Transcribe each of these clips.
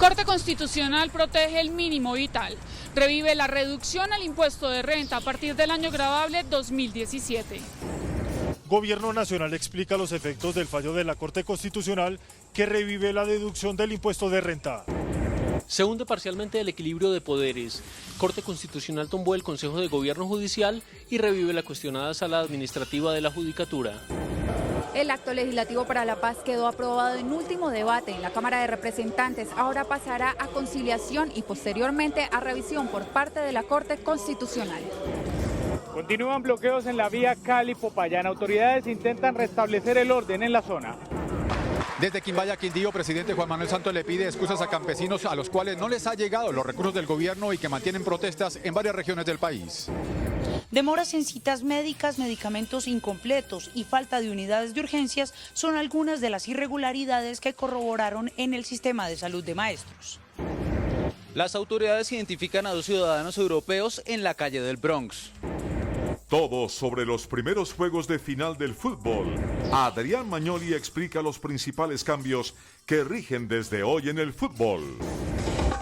Corte Constitucional protege el mínimo vital. Revive la reducción al impuesto de renta a partir del año gravable 2017. Gobierno Nacional explica los efectos del fallo de la Corte Constitucional que revive la deducción del impuesto de renta. Se hunde parcialmente el equilibrio de poderes. Corte Constitucional tumbó el Consejo de Gobierno Judicial y revive la cuestionada Sala Administrativa de la Judicatura. El acto legislativo para la paz quedó aprobado en último debate en la Cámara de Representantes. Ahora pasará a conciliación y posteriormente a revisión por parte de la Corte Constitucional. Continúan bloqueos en la vía Cali-Popayán. Autoridades intentan restablecer el orden en la zona. Desde Quimbaya, Quindío, presidente Juan Manuel Santos le pide excusas a campesinos a los cuales no les ha llegado los recursos del gobierno y que mantienen protestas en varias regiones del país. Demoras en citas médicas, medicamentos incompletos y falta de unidades de urgencias son algunas de las irregularidades que corroboraron en el sistema de salud de maestros. Las autoridades identifican a 2 ciudadanos europeos en la calle del Bronx. Todo sobre los primeros juegos de final del fútbol. Adrián Magnoli explica los principales cambios que rigen desde hoy en el fútbol.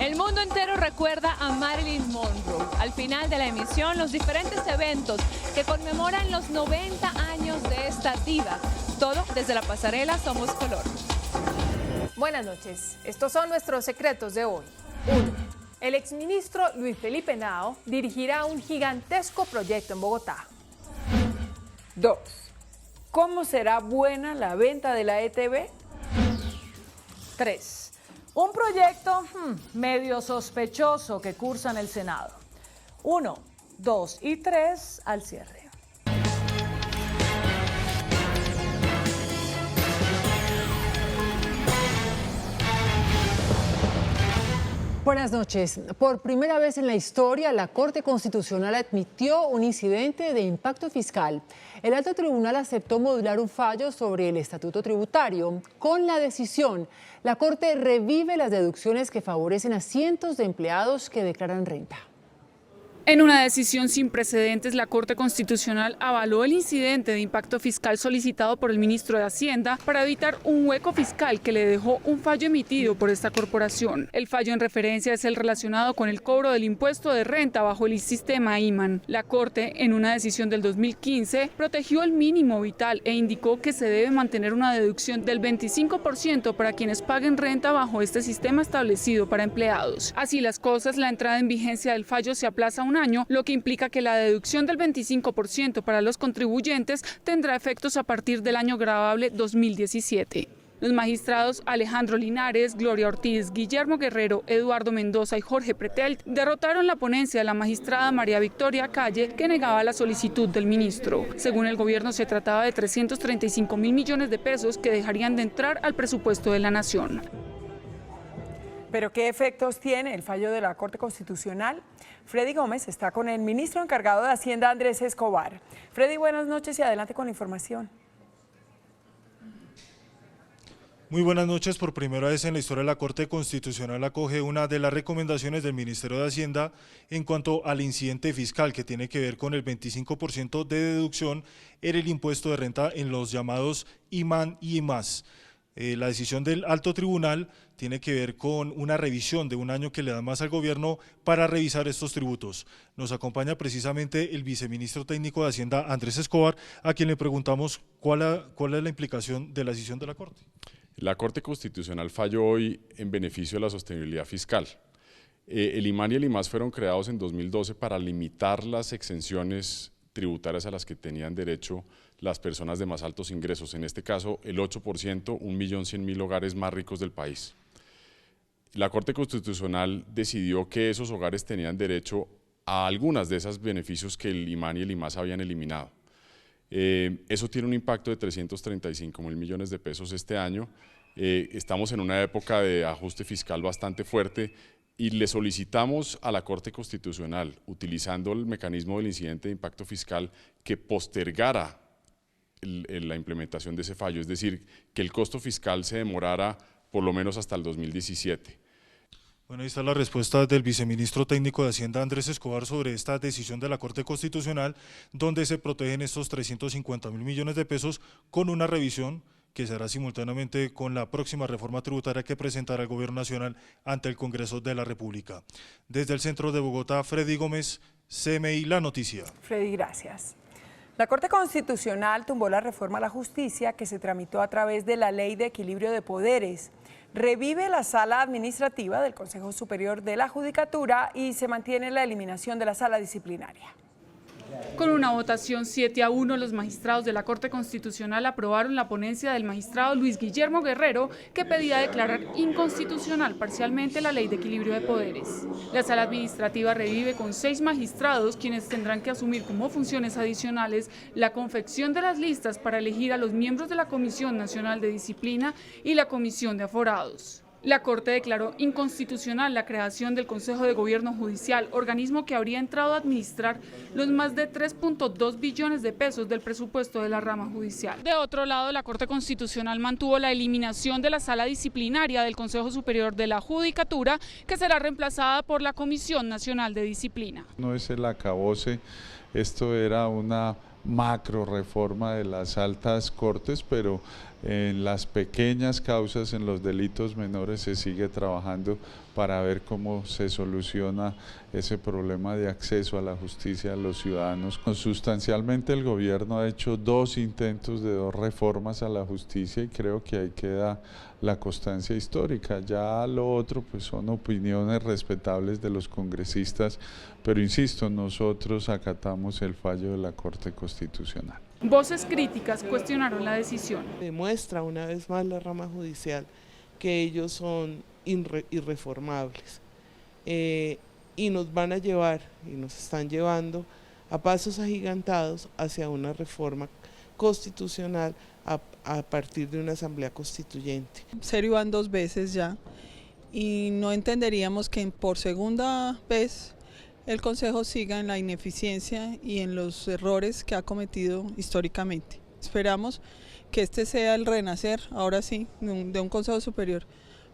El mundo entero recuerda a Marilyn Monroe. Al final de la emisión, los diferentes eventos que conmemoran los 90 años de esta diva. Todo desde la pasarela Somos Color. Buenas noches. Estos son nuestros secretos de hoy. 1. El exministro Luis Felipe Henao dirigirá un gigantesco proyecto en Bogotá. 2. ¿Cómo será buena la venta de la ETB? 3. Un proyecto medio sospechoso que cursa en el Senado. 1, 2 y 3 al cierre. Buenas noches. Por primera vez en la historia, la Corte Constitucional admitió un incidente de impacto fiscal. El alto tribunal aceptó modular un fallo sobre el estatuto tributario. Con la decisión, la Corte revive las deducciones que favorecen a cientos de empleados que declaran renta. En una decisión sin precedentes, la Corte Constitucional avaló el incidente de impacto fiscal solicitado por el ministro de Hacienda para evitar un hueco fiscal que le dejó un fallo emitido por esta corporación. El fallo en referencia es el relacionado con el cobro del impuesto de renta bajo el sistema IMAN. La Corte, en una decisión del 2015, protegió el mínimo vital e indicó que se debe mantener una deducción del 25% para quienes paguen renta bajo este sistema establecido para empleados. Así las cosas, la entrada en vigencia del fallo se aplaza un año, lo que implica que la deducción del 25% para los contribuyentes tendrá efectos a partir del año gravable 2017. Los magistrados Alejandro Linares, Gloria Ortiz, Guillermo Guerrero, Eduardo Mendoza y Jorge Pretel derrotaron la ponencia de la magistrada María Victoria Calle, que negaba la solicitud del ministro. Según el gobierno, se trataba de 335.000 millones de pesos que dejarían de entrar al presupuesto de la nación. ¿Pero qué efectos tiene el fallo de la Corte Constitucional? Freddy Gómez está con el ministro encargado de Hacienda, Andrés Escobar. Freddy, buenas noches y adelante con la información. Muy buenas noches. Por primera vez en la historia, la Corte Constitucional acoge una de las recomendaciones del Ministerio de Hacienda en cuanto al incidente fiscal que tiene que ver con el 25% de deducción en el impuesto de renta en los llamados IMAN y IMAS. La decisión del alto tribunal tiene que ver con una revisión de un año que le da más al gobierno para revisar estos tributos. Nos acompaña precisamente el viceministro técnico de Hacienda, Andrés Escobar, a quien le preguntamos cuál es la implicación de la decisión de la Corte. La Corte Constitucional falló hoy en beneficio de la sostenibilidad fiscal. El IMAN y el IMAS fueron creados en 2012 para limitar las exenciones tributarias a las que tenían derecho las personas de más altos ingresos, en este caso el 8%, 1.100.000 hogares más ricos del país. La Corte Constitucional decidió que esos hogares tenían derecho a algunas de esos beneficios que el IMAN y el IMAS habían eliminado. Eso tiene un impacto de 335.000 millones de pesos este año. Estamos en una época de ajuste fiscal bastante fuerte y le solicitamos a la Corte Constitucional, utilizando el mecanismo del incidente de impacto fiscal, que postergara la implementación de ese fallo, es decir, que el costo fiscal se demorara por lo menos hasta el 2017. Bueno, ahí está la respuesta del viceministro técnico de Hacienda, Andrés Escobar, sobre esta decisión de la Corte Constitucional, donde se protegen estos 350.000 millones de pesos con una revisión que se hará simultáneamente con la próxima reforma tributaria que presentará el Gobierno Nacional ante el Congreso de la República. Desde el centro de Bogotá, Freddy Gómez, CMI La Noticia. Freddy, gracias. La Corte Constitucional tumbó la reforma a la justicia que se tramitó a través de la Ley de Equilibrio de Poderes. Revive la sala administrativa del Consejo Superior de la Judicatura y se mantiene la eliminación de la sala disciplinaria. Con una votación 7-1, los magistrados de la Corte Constitucional aprobaron la ponencia del magistrado Luis Guillermo Guerrero, que pedía declarar inconstitucional parcialmente la Ley de Equilibrio de Poderes. La sala administrativa revive con 6 magistrados, quienes tendrán que asumir como funciones adicionales la confección de las listas para elegir a los miembros de la Comisión Nacional de Disciplina y la Comisión de Aforados. La Corte declaró inconstitucional la creación del Consejo de Gobierno Judicial, organismo que habría entrado a administrar los más de 3.2 billones de pesos del presupuesto de la rama judicial. De otro lado, la Corte Constitucional mantuvo la eliminación de la sala disciplinaria del Consejo Superior de la Judicatura, que será reemplazada por la Comisión Nacional de Disciplina. No es el acabose, esto era una macro reforma de las altas cortes, pero en las pequeñas causas, en los delitos menores, se sigue trabajando para ver cómo se soluciona ese problema de acceso a la justicia a los ciudadanos. Sustancialmente el gobierno ha hecho 2 intentos de 2 reformas a la justicia y creo que ahí queda la constancia histórica. Ya lo otro pues son opiniones respetables de los congresistas, pero insisto, nosotros acatamos el fallo de la Corte Constitucional. Voces críticas cuestionaron la decisión. Demuestra una vez más la rama judicial que ellos son irreformables y nos van a llevar y nos están llevando a pasos agigantados hacia una reforma constitucional a partir de una asamblea constituyente. Serio van 2 veces ya y no entenderíamos que por segunda vez el Consejo siga en la ineficiencia y en los errores que ha cometido históricamente. Esperamos que este sea el renacer, ahora sí, de un Consejo Superior,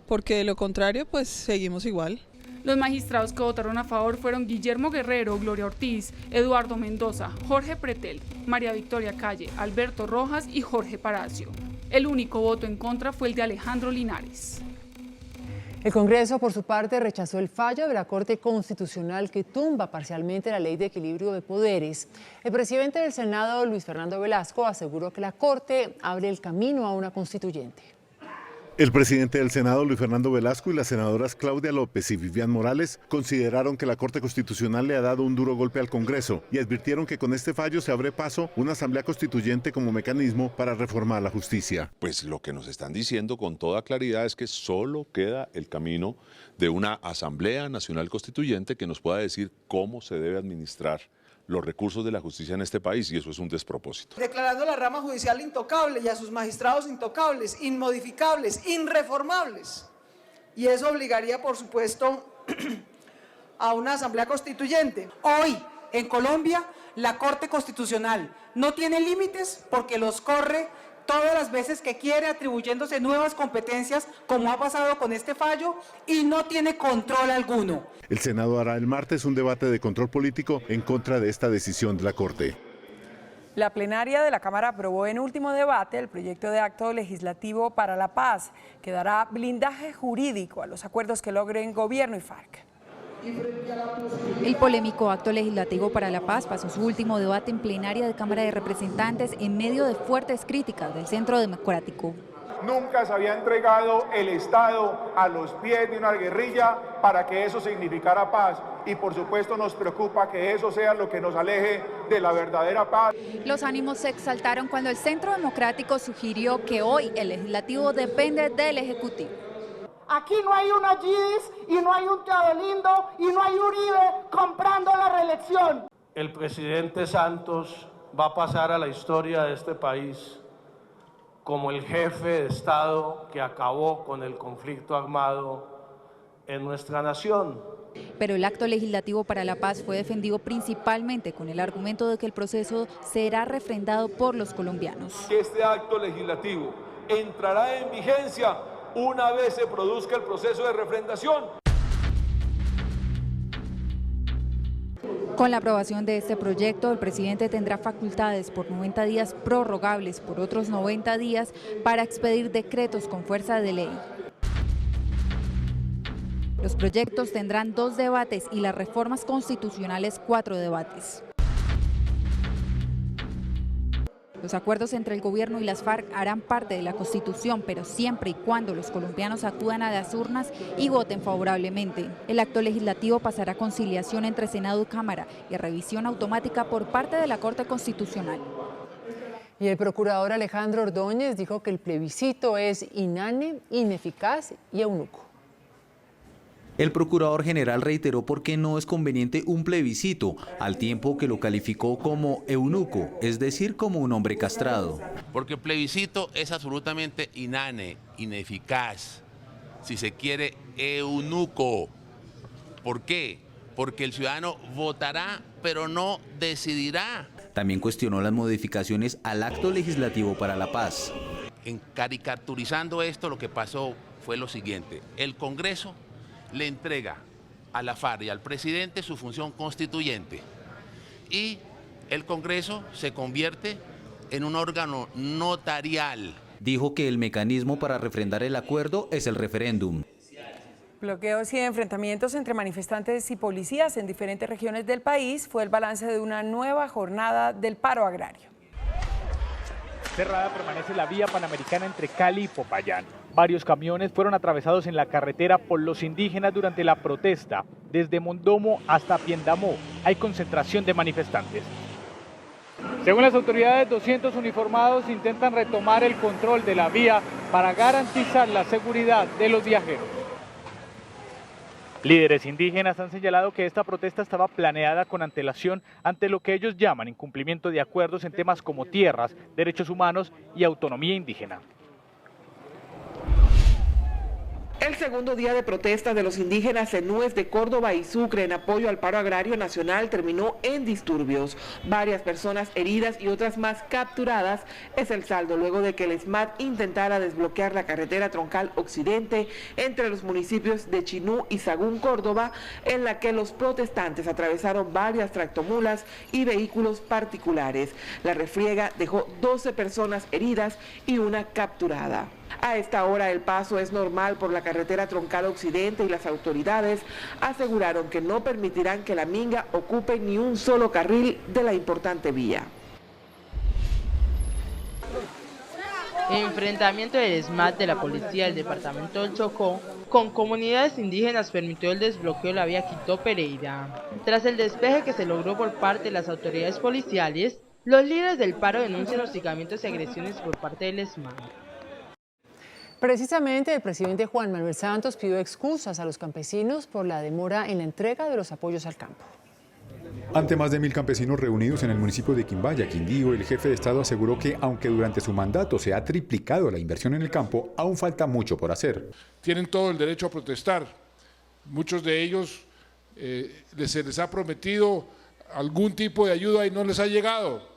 porque de lo contrario, pues seguimos igual. Los magistrados que votaron a favor fueron Guillermo Guerrero, Gloria Ortiz, Eduardo Mendoza, Jorge Pretel, María Victoria Calle, Alberto Rojas y Jorge Palacio. El único voto en contra fue el de Alejandro Linares. El Congreso, por su parte, rechazó el fallo de la Corte Constitucional que tumba parcialmente la Ley de Equilibrio de Poderes. El presidente del Senado, Luis Fernando Velasco, aseguró que la Corte abre el camino a una constituyente. El presidente del Senado, Luis Fernando Velasco, y las senadoras Claudia López y Vivian Morales consideraron que la Corte Constitucional le ha dado un duro golpe al Congreso y advirtieron que con este fallo se abre paso una asamblea constituyente como mecanismo para reformar la justicia. Pues lo que nos están diciendo con toda claridad es que solo queda el camino de una Asamblea Nacional Constituyente que nos pueda decir cómo se debe administrar los recursos de la justicia en este país, y eso es un despropósito. Declarando la rama judicial intocable y a sus magistrados intocables, inmodificables, irreformables. Y eso obligaría, por supuesto, a una asamblea constituyente. Hoy, en Colombia, la Corte Constitucional no tiene límites porque los corre todas las veces que quiere, atribuyéndose nuevas competencias, como ha pasado con este fallo, y no tiene control alguno. El Senado hará el martes un debate de control político en contra de esta decisión de la Corte. La plenaria de la Cámara aprobó en último debate el proyecto de acto legislativo para la paz, que dará blindaje jurídico a los acuerdos que logren gobierno y FARC. El polémico acto legislativo para la paz pasó su último debate en plenaria de Cámara de Representantes en medio de fuertes críticas del Centro Democrático. Nunca se había entregado el Estado a los pies de una guerrilla para que eso significara paz, y por supuesto nos preocupa que eso sea lo que nos aleje de la verdadera paz. Los ánimos se exaltaron cuando el Centro Democrático sugirió que hoy el legislativo depende del Ejecutivo. Aquí no hay una Gidis y no hay un Teodolindo y no hay Uribe comprando la reelección. El presidente Santos va a pasar a la historia de este país como el jefe de Estado que acabó con el conflicto armado en nuestra nación. Pero el acto legislativo para la paz fue defendido principalmente con el argumento de que el proceso será refrendado por los colombianos. Este acto legislativo entrará en vigencia una vez se produzca el proceso de refrendación. Con la aprobación de este proyecto, el presidente tendrá facultades por 90 días prorrogables por otros 90 días para expedir decretos con fuerza de ley. Los proyectos tendrán 2 debates y las reformas constitucionales 4 debates. Los acuerdos entre el gobierno y las FARC harán parte de la Constitución, pero siempre y cuando los colombianos acudan a las urnas y voten favorablemente. El acto legislativo pasará a conciliación entre Senado y Cámara y a revisión automática por parte de la Corte Constitucional. Y el procurador Alejandro Ordóñez dijo que el plebiscito es inane, ineficaz y eunuco. El procurador general reiteró por qué no es conveniente un plebiscito, al tiempo que lo calificó como eunuco, es decir, como un hombre castrado. Porque el plebiscito es absolutamente inane, ineficaz, si se quiere, eunuco. ¿Por qué? Porque el ciudadano votará, pero no decidirá. También cuestionó las modificaciones al acto legislativo para la paz. En caricaturizando esto, lo que pasó fue lo siguiente: el Congreso le entrega a la FARC y al presidente su función constituyente y el Congreso se convierte en un órgano notarial. Dijo que el mecanismo para refrendar el acuerdo es el referéndum. Bloqueos y enfrentamientos entre manifestantes y policías en diferentes regiones del país fue el balance de una nueva jornada del paro agrario. Cerrada permanece la vía panamericana entre Cali y Popayán. Varios camiones fueron atravesados en la carretera por los indígenas durante la protesta. Desde Mondomo hasta Piendamó hay concentración de manifestantes. Según las autoridades, 200 uniformados intentan retomar el control de la vía para garantizar la seguridad de los viajeros. Líderes indígenas han señalado que esta protesta estaba planeada con antelación ante lo que ellos llaman incumplimiento de acuerdos en temas como tierras, derechos humanos y autonomía indígena. El segundo día de protesta de los indígenas en Nuez de Córdoba y Sucre en apoyo al paro agrario nacional terminó en disturbios. Varias personas heridas y otras más capturadas es el saldo luego de que el SMAT intentara desbloquear la carretera troncal occidente entre los municipios de Chinú y Sagún, Córdoba, en la que los protestantes atravesaron varias tractomulas y vehículos particulares. La refriega dejó 12 personas heridas y una capturada. A esta hora el paso es normal por la carretera troncal occidente y las autoridades aseguraron que no permitirán que la minga ocupe ni un solo carril de la importante vía. El enfrentamiento del SMAT de la policía del departamento del Chocó con comunidades indígenas permitió el desbloqueo de la vía Quito-Pereira. Tras el despeje que se logró por parte de las autoridades policiales, los líderes del paro denuncian hostigamientos y agresiones por parte del SMAT. Precisamente el presidente Juan Manuel Santos pidió excusas a los campesinos por la demora en la entrega de los apoyos al campo. Ante más de 1000 campesinos reunidos en el municipio de Quimbaya, Quindío, el jefe de Estado aseguró que aunque durante su mandato se ha triplicado la inversión en el campo, aún falta mucho por hacer. Tienen todo el derecho a protestar. Muchos de ellos se les ha prometido algún tipo de ayuda y no les ha llegado.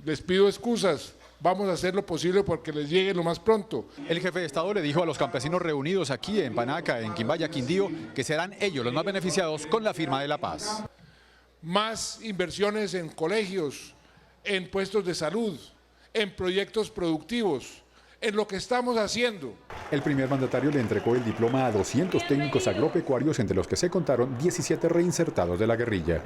Les pido excusas. Vamos a hacer lo posible porque les llegue lo más pronto. El jefe de Estado le dijo a los campesinos reunidos aquí en Panaca, en Quimbaya, Quindío, que serán ellos los más beneficiados con la firma de la paz. Más inversiones en colegios, en puestos de salud, en proyectos productivos, en lo que estamos haciendo. El primer mandatario le entregó el diploma a 200 técnicos agropecuarios, entre los que se contaron 17 reinsertados de la guerrilla.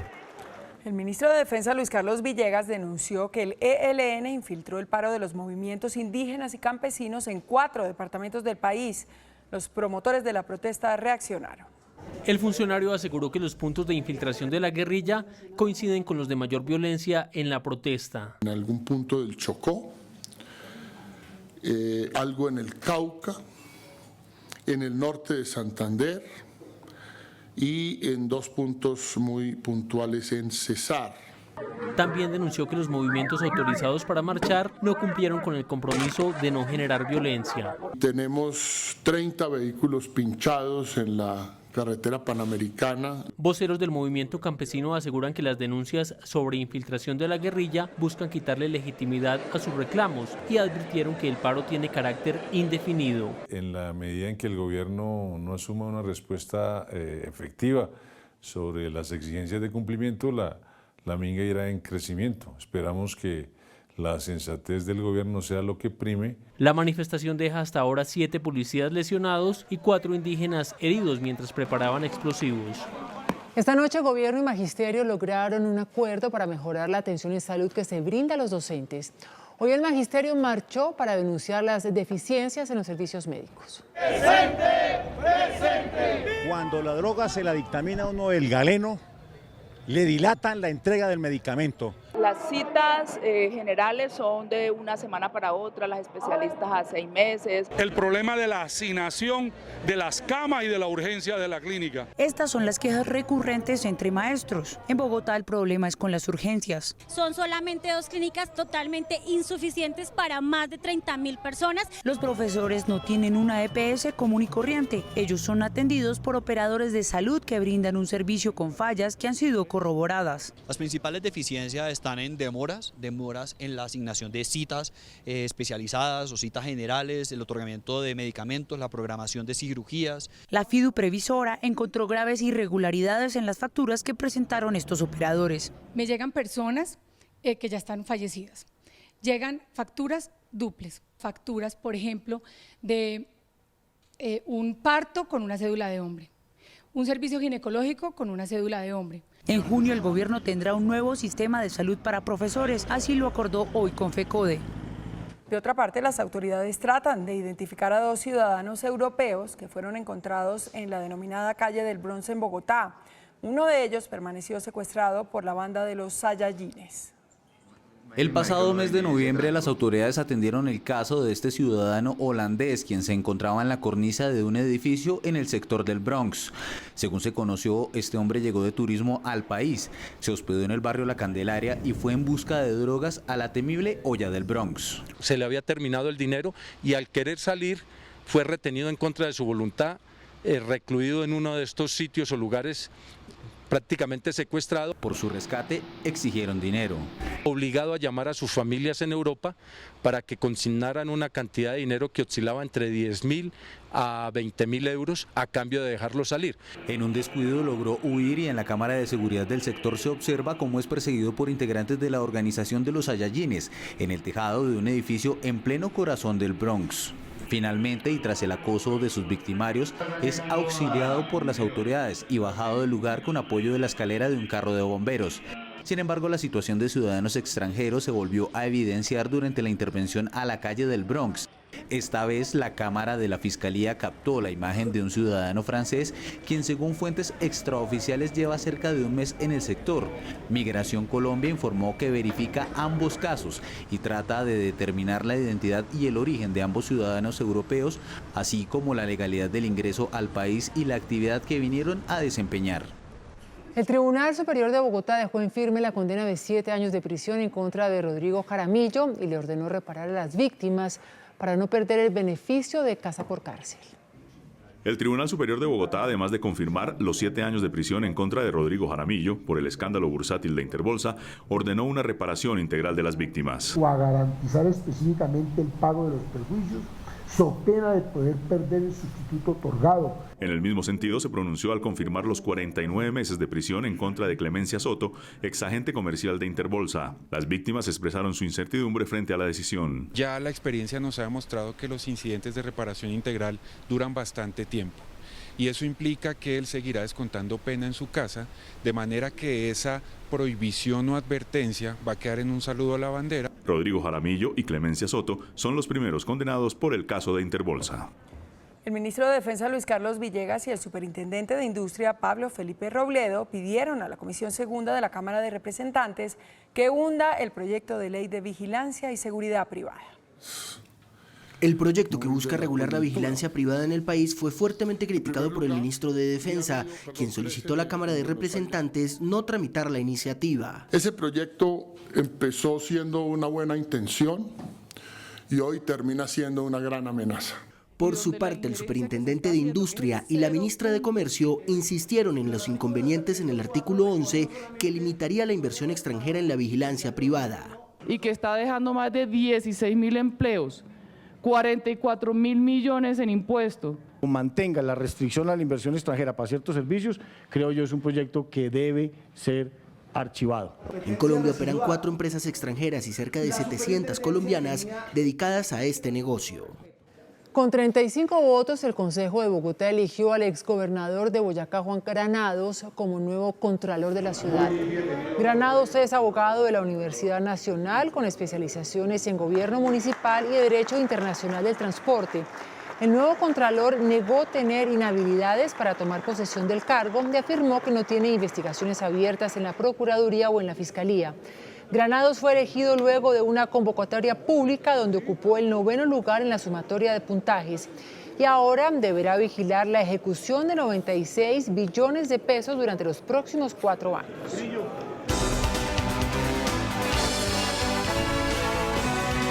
El ministro de Defensa, Luis Carlos Villegas, denunció que el ELN infiltró el paro de los movimientos indígenas y campesinos en 4 departamentos del país. Los promotores de la protesta reaccionaron. El funcionario aseguró que los puntos de infiltración de la guerrilla coinciden con los de mayor violencia en la protesta. En algún punto del Chocó, algo en el Cauca, en el norte de Santander y en 2 puntos muy puntuales en Cesar. También denunció que los movimientos autorizados para marchar no cumplieron con el compromiso de no generar violencia. Tenemos 30 vehículos pinchados en la carretera panamericana. Voceros del movimiento campesino aseguran que las denuncias sobre infiltración de la guerrilla buscan quitarle legitimidad a sus reclamos y advirtieron que el paro tiene carácter indefinido. En la medida en que el gobierno no asuma una respuesta efectiva sobre las exigencias de cumplimiento, la la minga irá en crecimiento. Esperamos que la sensatez del gobierno sea lo que prime. La manifestación deja hasta ahora 7 policías lesionados y 4 indígenas heridos mientras preparaban explosivos. Esta noche, gobierno y magisterio lograron un acuerdo para mejorar la atención en salud que se brinda a los docentes. Hoy el magisterio marchó para denunciar las deficiencias en los servicios médicos. ¡Presente! ¡Presente! Cuando la droga se la dictamina a uno el galeno, le dilatan la entrega del medicamento. Las citas generales son de una semana para otra, las especialistas a 6 meses. El problema de la asignación de las camas y de la urgencia de la clínica. Estas son las quejas recurrentes entre maestros. En Bogotá el problema es con las urgencias. Son solamente 2 clínicas totalmente insuficientes para más de 30.000 personas. Los profesores no tienen una EPS común y corriente. Ellos son atendidos por operadores de salud que brindan un servicio con fallas que han sido corroboradas. Las principales deficiencias están en demoras en la asignación de citas especializadas o citas generales, el otorgamiento de medicamentos, la programación de cirugías. La FIDU previsora encontró graves irregularidades en las facturas que presentaron estos operadores. Me llegan personas que ya están fallecidas. Llegan facturas duples, facturas, por ejemplo, de un parto con una cédula de hombre, un servicio ginecológico con una cédula de hombre. En junio el gobierno tendrá un nuevo sistema de salud para profesores, así lo acordó hoy con FECODE. De otra parte, las autoridades tratan de identificar a 2 ciudadanos europeos que fueron encontrados en la denominada calle del Bronce en Bogotá. Uno de ellos permaneció secuestrado por la banda de los Saiyajines. El pasado mes de noviembre las autoridades atendieron el caso de este ciudadano holandés quien se encontraba en la cornisa de un edificio en el sector del Bronx. Según se conoció, este hombre llegó de turismo al país, se hospedó en el barrio La Candelaria y fue en busca de drogas a la temible olla del Bronx. Se le había terminado el dinero y al querer salir fue retenido en contra de su voluntad, recluido en uno de estos sitios o lugares prácticamente secuestrado. Por su rescate exigieron dinero. Obligado a llamar a sus familias en Europa para que consignaran una cantidad de dinero que oscilaba entre 10.000 a 20.000 euros a cambio de dejarlo salir. En un descuido logró huir y en la cámara de seguridad del sector se observa cómo es perseguido por integrantes de la organización de los Saiyajines en el tejado de un edificio en pleno corazón del Bronx. Finalmente, y tras el acoso de sus victimarios, es auxiliado por las autoridades y bajado del lugar con apoyo de la escalera de un carro de bomberos. Sin embargo, la situación de ciudadanos extranjeros se volvió a evidenciar durante la intervención a la calle del Bronx. Esta vez la cámara de la Fiscalía captó la imagen de un ciudadano francés quien según fuentes extraoficiales lleva cerca de un mes en el sector. Migración Colombia informó que verifica ambos casos y trata de determinar la identidad y el origen de ambos ciudadanos europeos, así como la legalidad del ingreso al país y la actividad que vinieron a desempeñar. El Tribunal Superior de Bogotá dejó en firme la condena de 7 años de prisión en contra de Rodrigo Jaramillo y le ordenó reparar a las víctimas para no perder el beneficio de casa por cárcel. El Tribunal Superior de Bogotá, además de confirmar los 7 años de prisión en contra de Rodrigo Jaramillo por el escándalo bursátil de Interbolsa, ordenó una reparación integral de las víctimas. O a garantizar específicamente el pago de los perjuicios, so pena de poder perder el sustituto otorgado. En el mismo sentido, se pronunció al confirmar los 49 meses de prisión en contra de Clemencia Soto, exagente comercial de Interbolsa. Las víctimas expresaron su incertidumbre frente a la decisión. Ya la experiencia nos ha demostrado que los incidentes de reparación integral duran bastante tiempo. Y eso implica que él seguirá descontando pena en su casa, de manera que esa prohibición o advertencia va a quedar en un saludo a la bandera. Rodrigo Jaramillo y Clemencia Soto son los primeros condenados por el caso de Interbolsa. El ministro de Defensa Luis Carlos Villegas y el superintendente de Industria Pablo Felipe Robledo pidieron a la Comisión Segunda de la Cámara de Representantes que hunda el proyecto de ley de vigilancia y seguridad privada. El proyecto que busca regular la vigilancia privada en el país fue fuertemente criticado por el ministro de Defensa, quien solicitó a la Cámara de Representantes no tramitar la iniciativa. Ese proyecto empezó siendo una buena intención y hoy termina siendo una gran amenaza. Por su parte, el superintendente de Industria y la ministra de Comercio insistieron en los inconvenientes en el artículo 11 que limitaría la inversión extranjera en la vigilancia privada. Y que está dejando más de 16.000 empleos. 44.000 millones en impuestos. Mantenga la restricción a la inversión extranjera para ciertos servicios, creo yo es un proyecto que debe ser archivado. En Colombia operan 4 empresas extranjeras y cerca de 700 colombianas dedicadas a este negocio. Con 35 votos, el Consejo de Bogotá eligió al exgobernador de Boyacá, Juan Granados, como nuevo contralor de la ciudad. Granados es abogado de la Universidad Nacional con especializaciones en gobierno municipal y Derecho Internacional del Transporte. El nuevo contralor negó tener inhabilidades para tomar posesión del cargo y afirmó que no tiene investigaciones abiertas en la Procuraduría o en la Fiscalía. Granados fue elegido luego de una convocatoria pública donde ocupó el 9º lugar en la sumatoria de puntajes y ahora deberá vigilar la ejecución de 96 billones de pesos durante los próximos 4 años.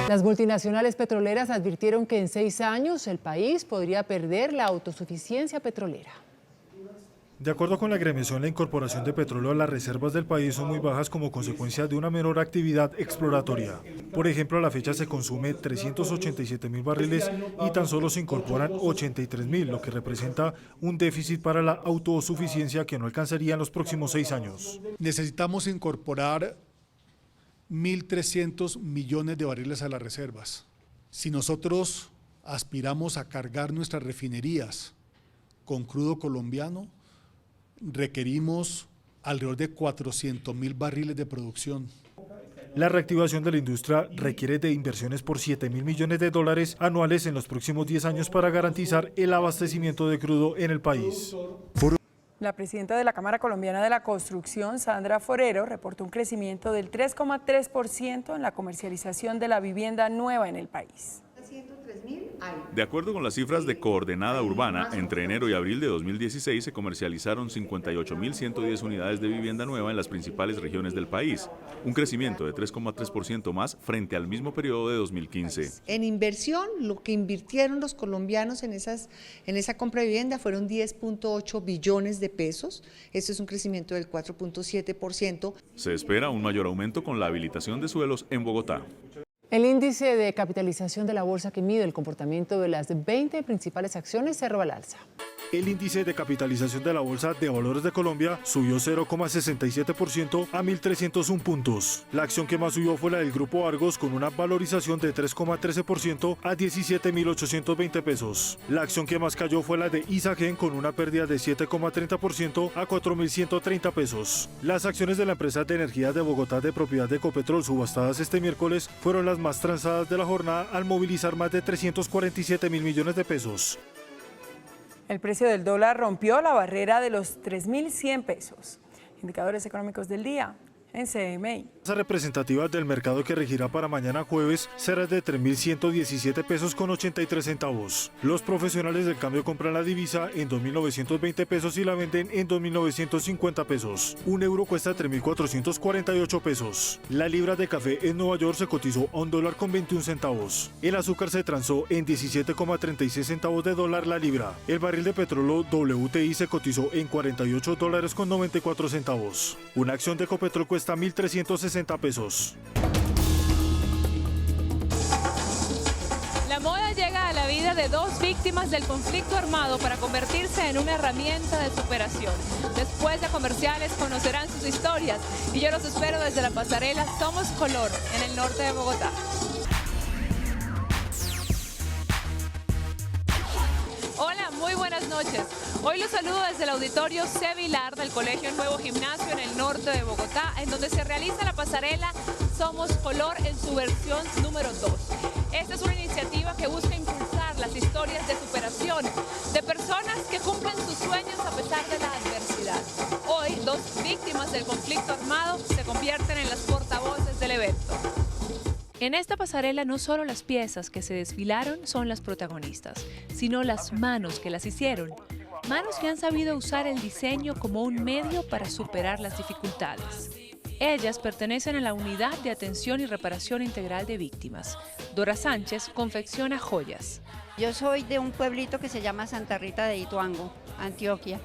Las multinacionales petroleras advirtieron que en 6 años el país podría perder la autosuficiencia petrolera. De acuerdo con la agremiación, la incorporación de petróleo a las reservas del país son muy bajas como consecuencia de una menor actividad exploratoria. Por ejemplo, a la fecha se consume 387.000 barriles y tan solo se incorporan 83.000, lo que representa un déficit para la autosuficiencia que no alcanzaría en los próximos 6 años. Necesitamos incorporar 1.300 millones de barriles a las reservas. Si nosotros aspiramos a cargar nuestras refinerías con crudo colombiano, requerimos alrededor de 400.000 barriles de producción. La reactivación de la industria requiere de inversiones por $7.000 millones anuales en los próximos 10 años para garantizar el abastecimiento de crudo en el país. La presidenta de la Cámara Colombiana de la Construcción, Sandra Forero, reportó un crecimiento del 3,3% en la comercialización de la vivienda nueva en el país. De acuerdo con las cifras de Coordenada Urbana, entre enero y abril de 2016 se comercializaron 58.110 unidades de vivienda nueva en las principales regiones del país, un crecimiento de 3,3% más frente al mismo periodo de 2015. En inversión, lo que invirtieron los colombianos en esa compra de vivienda fueron 10.8 billones de pesos, eso es un crecimiento del 4.7%. Se espera un mayor aumento con la habilitación de suelos en Bogotá. El índice de capitalización de la bolsa que mide el comportamiento de las 20 principales acciones cerró al alza. El índice de capitalización de la Bolsa de Valores de Colombia subió 0,67% a 1.301 puntos. La acción que más subió fue la del Grupo Argos con una valorización de 3,13% a 17.820 pesos. La acción que más cayó fue la de Isagen con una pérdida de 7,30% a 4.130 pesos. Las acciones de la empresa de energía de Bogotá de propiedad de Ecopetrol subastadas este miércoles fueron las más transadas de la jornada al movilizar más de 347.000 millones de pesos. El precio del dólar rompió la barrera de los 3.100 pesos. Indicadores económicos del día en CMI. La tasa representativa del mercado que regirá para mañana jueves será de 3.117 pesos con 83 centavos. Los profesionales del cambio compran la divisa en 2.920 pesos y la venden en 2.950 pesos. Un euro cuesta 3.448 pesos. La libra de café en Nueva York se cotizó a $1.21 centavos. El azúcar se transó en 17,36 centavos de dólar la libra. El barril de petróleo WTI se cotizó en $48.94 centavos. Una acción de Ecopetrol cuesta 1.360 pesos. La moda llega a la vida de 2 víctimas del conflicto armado para convertirse en una herramienta de superación. Después de comerciales conocerán sus historias y yo los espero desde la pasarela Somos Color en el norte de Bogotá. Hola, muy buenas noches. Hoy los saludo desde el auditorio C. Vilar del Colegio Nuevo Gimnasio en el norte de Bogotá, en donde se realiza la pasarela Somos Color en su versión número 2. Esta es una iniciativa que busca impulsar las historias de superación de personas que cumplen sus sueños a pesar de la adversidad. Hoy, 2 víctimas del conflicto armado se convierten en las portavoces del evento. En esta pasarela no solo las piezas que se desfilaron son las protagonistas, sino las manos que las hicieron. Manos que han sabido usar el diseño como un medio para superar las dificultades. Ellas pertenecen a la Unidad de Atención y Reparación Integral de Víctimas. Dora Sánchez confecciona joyas. Yo soy de un pueblito que se llama Santa Rita de Ituango, Antioquia.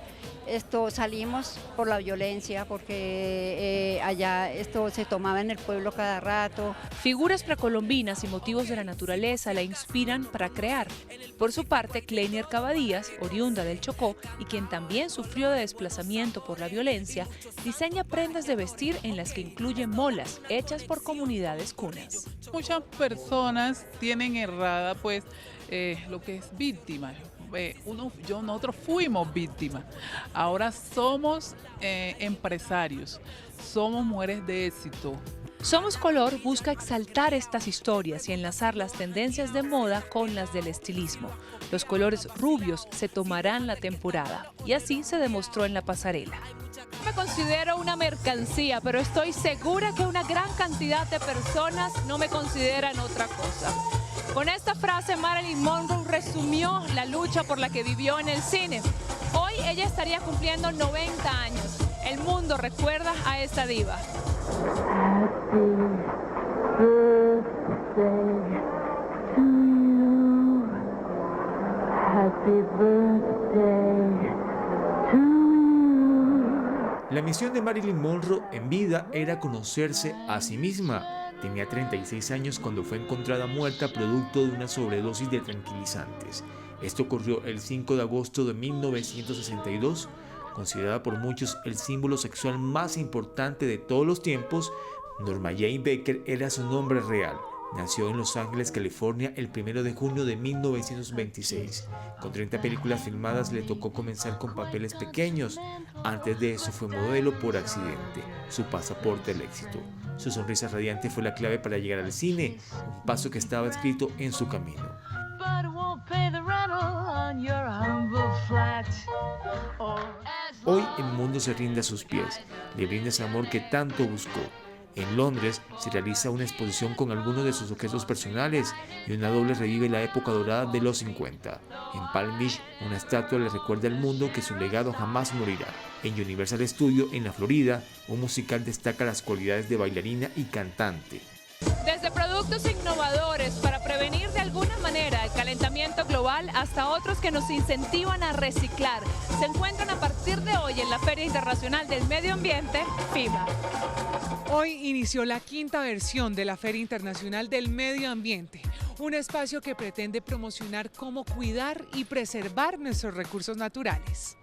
Salimos por la violencia, porque allá esto se tomaba en el pueblo cada rato. Figuras precolombinas y motivos de la naturaleza la inspiran para crear. Por su parte, Kleiner Cavadías, oriunda del Chocó y quien también sufrió de desplazamiento por la violencia, diseña prendas de vestir en las que incluyen molas hechas por comunidades cunas. Muchas personas tienen errada pues lo que es víctima. Nosotros fuimos víctimas, ahora somos empresarios, somos mujeres de éxito. Somos Color busca exaltar estas historias y enlazar las tendencias de moda con las del estilismo. Los colores rubios se tomarán la temporada y así se demostró en la pasarela. Me considero una mercancía, pero estoy segura que una gran cantidad de personas no me consideran otra cosa. Con esta frase, Marilyn Monroe resumió la lucha por la que vivió en el cine. Hoy ella estaría cumpliendo 90 años. El mundo recuerda a esta diva. Happy birthday to you. Happy birthday to you. La misión de Marilyn Monroe en vida era conocerse a sí misma. Tenía 36 años cuando fue encontrada muerta producto de una sobredosis de tranquilizantes. Esto ocurrió el 5 de agosto de 1962. Considerada por muchos el símbolo sexual más importante de todos los tiempos, Norma Jane Baker era su nombre real. Nació en Los Ángeles, California, el 1 de junio de 1926. Con 30 películas filmadas le tocó comenzar con papeles pequeños. Antes de eso fue modelo por accidente, su pasaporte al éxito. Su sonrisa radiante fue la clave para llegar al cine, un paso que estaba escrito en su camino. Hoy el mundo se rinde a sus pies, le brinda ese amor que tanto buscó. En Londres se realiza una exposición con algunos de sus objetos personales y una doble revive la época dorada de los 50. En Palm Beach, una estatua le recuerda al mundo que su legado jamás morirá. En Universal Studios, en la Florida, un musical destaca las cualidades de bailarina y cantante. Desde productos innovadores para prevenir de alguna manera el calentamiento global hasta otros que nos incentivan a reciclar, se encuentran a partir de hoy en la Feria Internacional del Medio Ambiente, FIMA. Hoy inició la 5ª versión de la Feria Internacional del Medio Ambiente, un espacio que pretende promocionar cómo cuidar y preservar nuestros recursos naturales.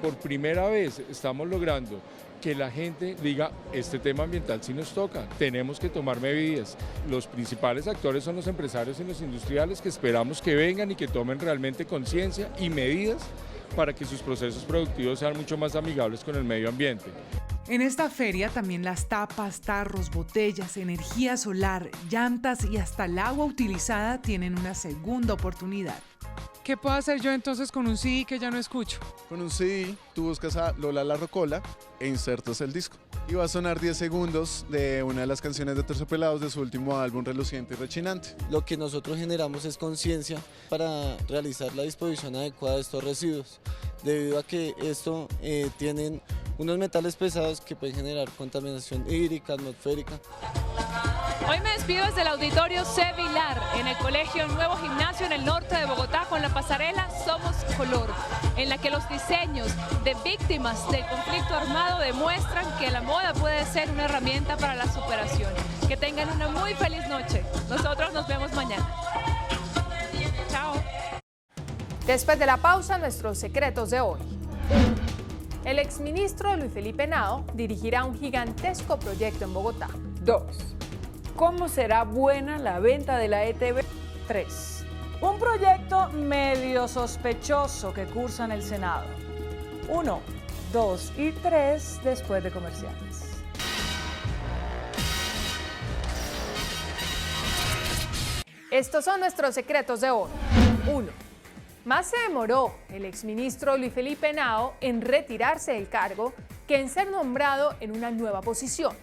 Por primera vez estamos logrando que la gente diga, este tema ambiental sí nos toca, tenemos que tomar medidas. Los principales actores son los empresarios y los industriales que esperamos que vengan y que tomen realmente conciencia y medidas para que sus procesos productivos sean mucho más amigables con el medio ambiente. En esta feria también las tapas, tarros, botellas, energía solar, llantas y hasta el agua utilizada tienen una segunda oportunidad. ¿Qué puedo hacer yo entonces con un CD que ya no escucho? Con un CD tú buscas a Lola La Rocola e insertas el disco. Y va a sonar 10 segundos de una de las canciones de Terciopelados de su último álbum, Reluciente y Rechinante. Lo que nosotros generamos es conciencia para realizar la disposición adecuada de estos residuos, debido a que esto tienen unos metales pesados que pueden generar contaminación hídrica, atmosférica. Hoy me despido desde el auditorio C. Vilar, en el Colegio Nuevo Gimnasio en el norte de Bogotá, con la pasarela Somos Color, en la que los diseños de víctimas del conflicto armado demuestran que la moda puede ser una herramienta para la superación. Que tengan una muy feliz noche. Nosotros nos vemos mañana. Chao. Después de la pausa, nuestros secretos de hoy. El exministro Luis Felipe Henao dirigirá un gigantesco proyecto en Bogotá. 2. ¿Cómo será buena la venta de la ETV? 3. Un proyecto medio sospechoso que cursa en el Senado. 1, 2 y 3 después de comerciales. Estos son nuestros secretos de hoy. 1. Más se demoró el exministro Luis Felipe Henao en retirarse del cargo que en ser nombrado en una nueva posición.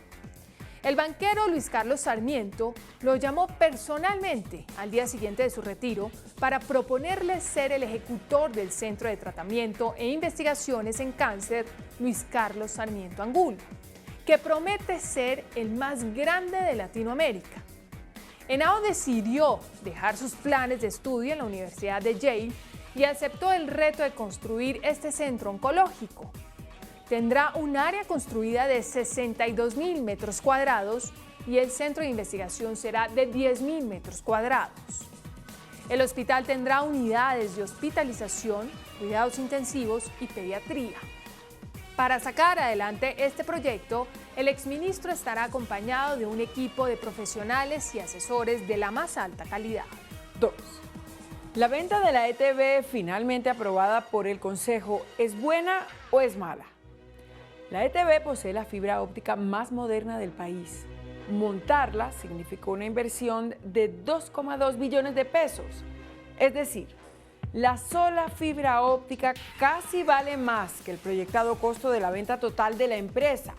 El banquero Luis Carlos Sarmiento lo llamó personalmente al día siguiente de su retiro para proponerle ser el ejecutor del Centro de Tratamiento e Investigaciones en Cáncer Luis Carlos Sarmiento Angulo, que promete ser el más grande de Latinoamérica. Henao decidió dejar sus planes de estudio en la Universidad de Yale y aceptó el reto de construir este centro oncológico. Tendrá un área construida de 62.000 metros cuadrados y el centro de investigación será de 10.000 metros cuadrados. El hospital tendrá unidades de hospitalización, cuidados intensivos y pediatría. Para sacar adelante este proyecto, el exministro estará acompañado de un equipo de profesionales y asesores de la más alta calidad. 2. ¿La venta de la ETB finalmente aprobada por el Consejo es buena o es mala? La ETB posee la fibra óptica más moderna del país. Montarla significó una inversión de 2,2 billones de pesos. Es decir, la sola fibra óptica casi vale más que el proyectado costo de la venta total de la empresa.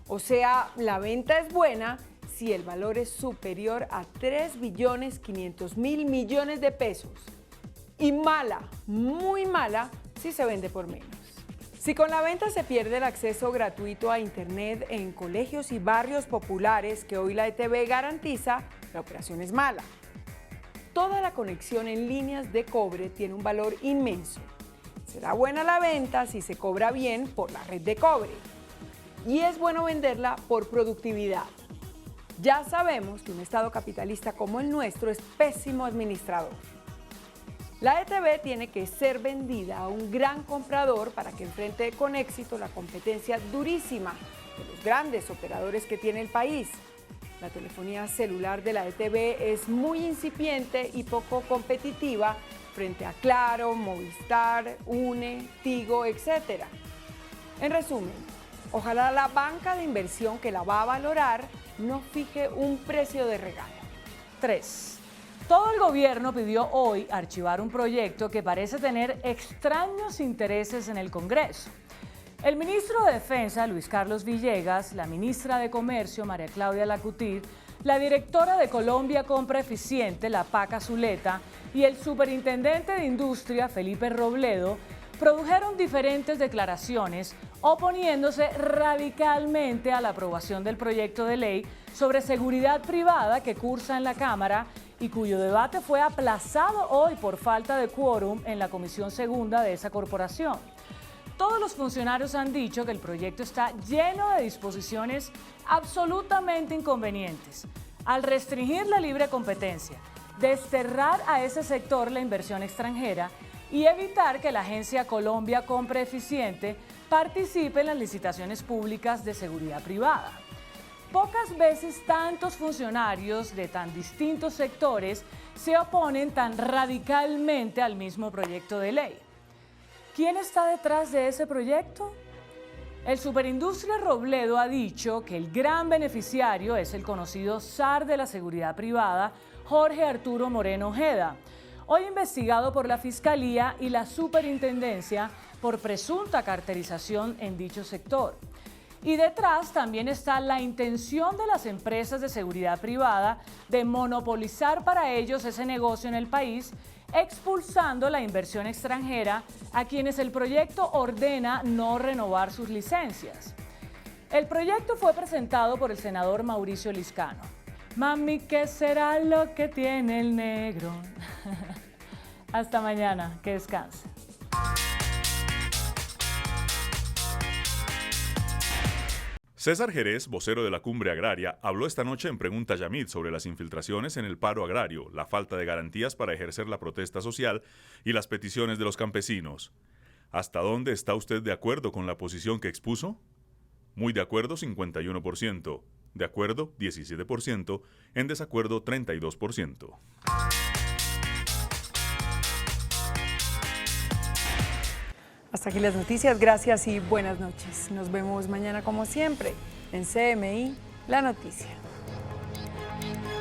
O sea, la venta es buena si el valor es superior a 3.500.000 millones de pesos. Y mala, muy mala, si se vende por menos. Si con la venta se pierde el acceso gratuito a Internet en colegios y barrios populares que hoy la ETB garantiza, la operación es mala. Toda la conexión en líneas de cobre tiene un valor inmenso. Será buena la venta si se cobra bien por la red de cobre. Y es bueno venderla por productividad. Ya sabemos que un Estado capitalista como el nuestro es pésimo administrador. La ETB tiene que ser vendida a un gran comprador para que enfrente con éxito la competencia durísima de los grandes operadores que tiene el país. La telefonía celular de la ETB es muy incipiente y poco competitiva frente a Claro, Movistar, UNE, Tigo, etc. En resumen, ojalá la banca de inversión que la va a valorar no fije un precio de regalo. 3. Todo el gobierno pidió hoy archivar un proyecto que parece tener extraños intereses en el Congreso. El ministro de Defensa, Luis Carlos Villegas, la ministra de Comercio, María Claudia Lacutir, la directora de Colombia Compra Eficiente, la Paca Zuleta, y el superintendente de Industria, Felipe Robledo, produjeron diferentes declaraciones oponiéndose radicalmente a la aprobación del proyecto de ley sobre seguridad privada que cursa en la Cámara y cuyo debate fue aplazado hoy por falta de quórum en la Comisión Segunda de esa corporación. Todos los funcionarios han dicho que el proyecto está lleno de disposiciones absolutamente inconvenientes. Al restringir la libre competencia, desterrar a ese sector la inversión extranjera y evitar que la agencia Colombia Compra Eficiente participe en las licitaciones públicas de seguridad privada. Pocas veces tantos funcionarios de tan distintos sectores se oponen tan radicalmente al mismo proyecto de ley. ¿Quién está detrás de ese proyecto? El superindustria Robledo ha dicho que el gran beneficiario es el conocido zar de la seguridad privada, Jorge Arturo Moreno Ojeda, hoy investigado por la Fiscalía y la Superintendencia por presunta carterización en dicho sector. Y detrás también está la intención de las empresas de seguridad privada de monopolizar para ellos ese negocio en el país, expulsando la inversión extranjera a quienes el proyecto ordena no renovar sus licencias. El proyecto fue presentado por el senador Mauricio Liscano. Mami, ¿qué será lo que tiene el negro? Hasta mañana, que descanse. César Jerez, vocero de la Cumbre Agraria, habló esta noche en Pregunta Yamit sobre las infiltraciones en el paro agrario, la falta de garantías para ejercer la protesta social y las peticiones de los campesinos. ¿Hasta dónde está usted de acuerdo con la posición que expuso? Muy de acuerdo, 51%. De acuerdo, 17%. En desacuerdo, 32%. Hasta aquí las noticias, gracias y buenas noches. Nos vemos mañana como siempre en CMI, La Noticia.